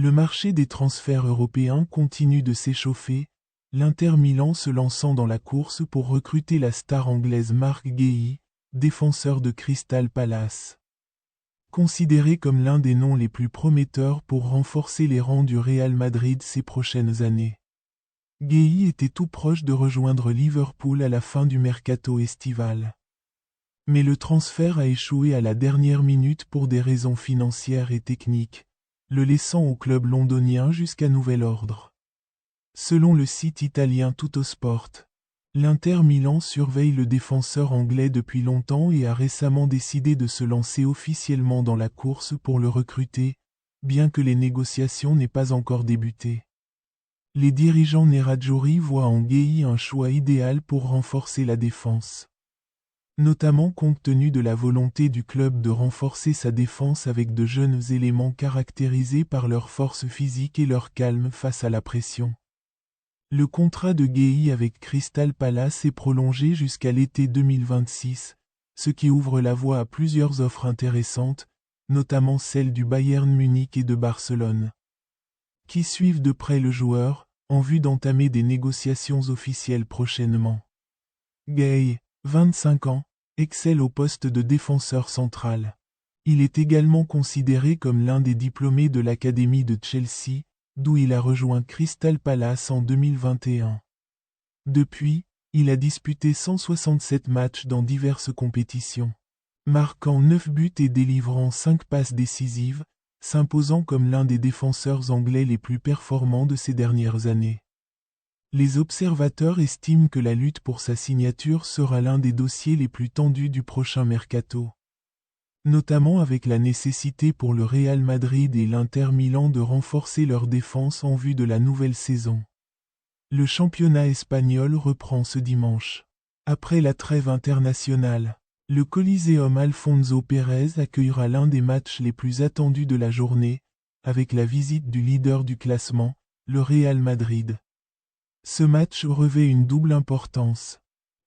Le marché des transferts européens continue de s'échauffer, l'Inter Milan se lançant dans la course pour recruter la star anglaise Marc Guéhi, défenseur de Crystal Palace. Considéré comme l'un des noms les plus prometteurs pour renforcer les rangs du Real Madrid ces prochaines années. Guéhi était tout proche de rejoindre Liverpool à la fin du mercato estival. Mais le transfert a échoué à la dernière minute pour des raisons financières et techniques, le laissant au club londonien jusqu'à nouvel ordre. Selon le site italien Tuttosport, l'Inter Milan surveille le défenseur anglais depuis longtemps et a récemment décidé de se lancer officiellement dans la course pour le recruter, bien que les négociations n'aient pas encore débuté. Les dirigeants nerazzurri voient en Guéhi un choix idéal pour renforcer la défense. Notamment compte tenu de la volonté du club de renforcer sa défense avec de jeunes éléments caractérisés par leur force physique et leur calme face à la pression. Le contrat de Guéhi avec Crystal Palace est prolongé jusqu'à l'été 2026, ce qui ouvre la voie à plusieurs offres intéressantes, notamment celles du Bayern Munich et de Barcelone, qui suivent de près le joueur, en vue d'entamer des négociations officielles prochainement. Guéhi, 25 ans, excelle au poste de défenseur central. Il est également considéré comme l'un des diplômés de l'académie de Chelsea, d'où il a rejoint Crystal Palace en 2021. Depuis, il a disputé 167 matchs dans diverses compétitions, marquant 9 buts et délivrant 5 passes décisives, s'imposant comme l'un des défenseurs anglais les plus performants de ces dernières années. Les observateurs estiment que la lutte pour sa signature sera l'un des dossiers les plus tendus du prochain mercato. Notamment avec la nécessité pour le Real Madrid et l'Inter Milan de renforcer leur défense en vue de la nouvelle saison. Le championnat espagnol reprend ce dimanche. Après la trêve internationale, le Coliseum Alfonso Pérez accueillera l'un des matchs les plus attendus de la journée, avec la visite du leader du classement, le Real Madrid. Ce match revêt une double importance.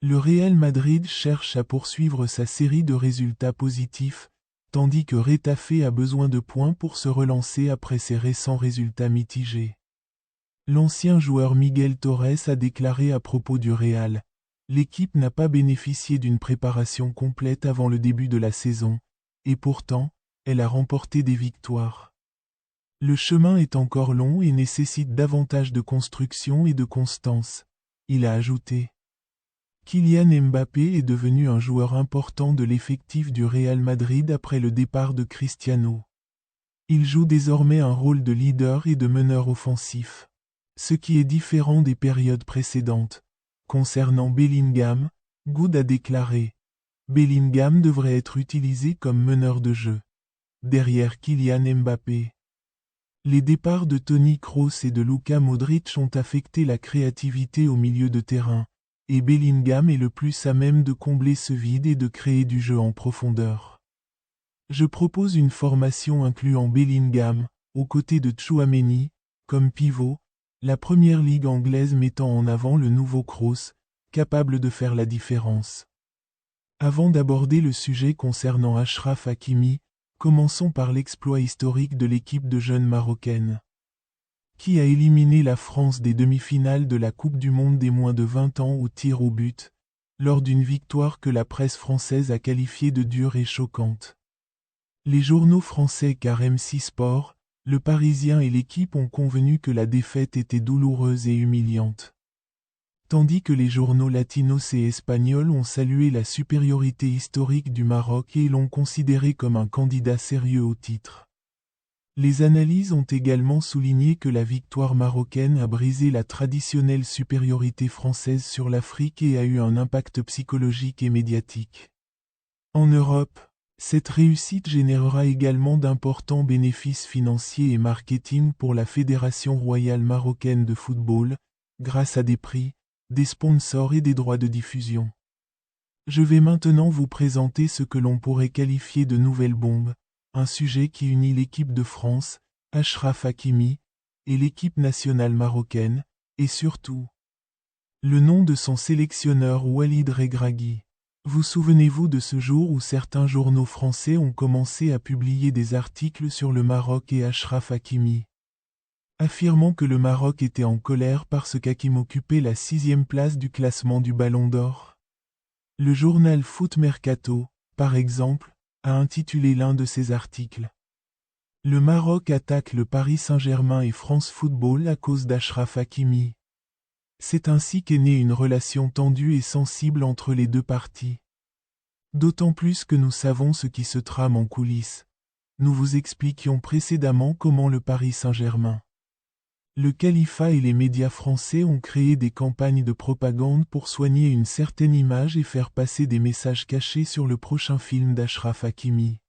Le Real Madrid cherche à poursuivre sa série de résultats positifs, tandis que Retafe a besoin de points pour se relancer après ses récents résultats mitigés. L'ancien joueur Miguel Torres a déclaré à propos du Real: « L'équipe n'a pas bénéficié d'une préparation complète avant le début de la saison, et pourtant, elle a remporté des victoires. Le chemin est encore long et nécessite davantage de construction et de constance. » Il a ajouté. Kylian Mbappé est devenu un joueur important de l'effectif du Real Madrid après le départ de Cristiano. Il joue désormais un rôle de leader et de meneur offensif, ce qui est différent des périodes précédentes. Concernant Bellingham, Good a déclaré: « Bellingham devrait être utilisé comme meneur de jeu, derrière Kylian Mbappé. » Les départs de Toni Kroos et de Luka Modric ont affecté la créativité au milieu de terrain, et Bellingham est le plus à même de combler ce vide et de créer du jeu en profondeur. Je propose une formation incluant Bellingham, aux côtés de Tchouaméni, comme pivot, la première ligue anglaise mettant en avant le nouveau Kroos, capable de faire la différence. Avant d'aborder le sujet concernant Achraf Hakimi, commençons par l'exploit historique de l'équipe de jeunes marocaine, qui a éliminé la France des demi-finales de la Coupe du Monde des moins de 20 ans au tir au but, lors d'une victoire que la presse française a qualifiée de dure et choquante. Les journaux français car M6 Sport, Le Parisien et l'Équipe ont convenu que la défaite était douloureuse et humiliante. Tandis que les journaux latinos et espagnols ont salué la supériorité historique du Maroc et l'ont considéré comme un candidat sérieux au titre. Les analyses ont également souligné que la victoire marocaine a brisé la traditionnelle supériorité française sur l'Afrique et a eu un impact psychologique et médiatique. En Europe, cette réussite générera également d'importants bénéfices financiers et marketing pour la Fédération royale marocaine de football, grâce à des prix, des sponsors et des droits de diffusion. Je vais maintenant vous présenter ce que l'on pourrait qualifier de nouvelle bombe, un sujet qui unit l'équipe de France, Achraf Hakimi, et l'équipe nationale marocaine, et surtout le nom de son sélectionneur Walid Regragui. Vous souvenez-vous de ce jour où certains journaux français ont commencé à publier des articles sur le Maroc et Achraf Hakimi? affirmant que le Maroc était en colère parce qu'Hakim occupait la 6e place du classement du Ballon d'Or. Le journal Foot Mercato, par exemple, a intitulé l'un de ses articles « Le Maroc attaque le Paris Saint-Germain et France Football à cause d'Achraf Hakimi ». C'est ainsi qu'est née une relation tendue et sensible entre les deux parties. D'autant plus que nous savons ce qui se trame en coulisses. Nous vous expliquions précédemment comment le Paris Saint-Germain, le califat et les médias français ont créé des campagnes de propagande pour soigner une certaine image et faire passer des messages cachés sur le prochain film d'Achraf Hakimi.